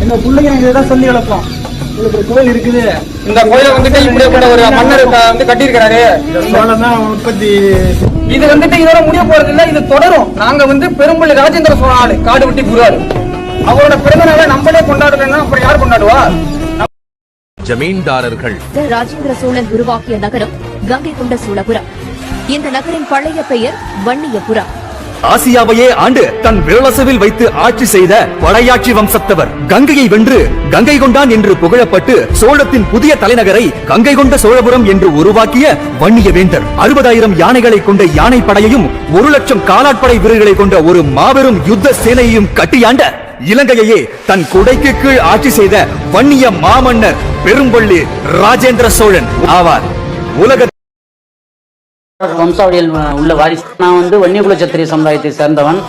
எங்க பிள்ளைங்க இதான் சொல்லி வளர்ப்போம். ஒரு கோயில் இருக்குது, இந்த கோயிலை வந்துட்டு இப்படிப்பட்ட ஒரு மன்னர் வந்து கட்டியிருக்கிறாரு. உற்பத்தி இது வந்துட்டு இதோட முடிய போறது இல்ல, இது தொடரும். நாங்க வந்து பெரும்பள்ளி ராஜேந்திர சோழ ஆளு காடு வெட்டி குருவாரு, அவரோட பிறந்த நாளை நம்மளே கொண்டாடலன்னா அப்புறம் யார் கொண்டாடுவா? ஜமீன்தாரர்கள். ராஜேந்திர சோழன் உருவாக்கிய நகரம் கங்கை கொண்ட சோழபுரம். இந்த நகரின் பழைய பெயர் வன்னியபுரம். ஆசியாவையே ஆண்டு தன் விரலசவில் வைத்து ஆட்சி செய்த படையாட்சி வம்சத்தவர் கங்கையை வென்று கங்கை கொண்டான் என்று புகழப்பட்டு சோழத்தின் புதிய தலைநகரை கங்கை கொண்ட சோழபுரம் என்று உருவாக்கிய வன்னிய வேந்தர் 60,000 யானைகளை கொண்ட யானை படையையும் 1,00,000 காலாட்படை வீரர்களை கொண்ட ஒரு மாபெரும் யுத்த சேனையையும் கட்டியாண்ட இலங்கையையே தன் குடைக்கு கீழ் ஆட்சி செய்த வன்னிய மாமன்னர் பெரும்பள்ளி ராஜேந்திர சோழன் ஆவார். உலக வம்சாவளியில் உள்ள வாரிசு. நான் வந்து வன்னியகுல சத்திரிய சமுதாயத்தை சேர்ந்தவன்.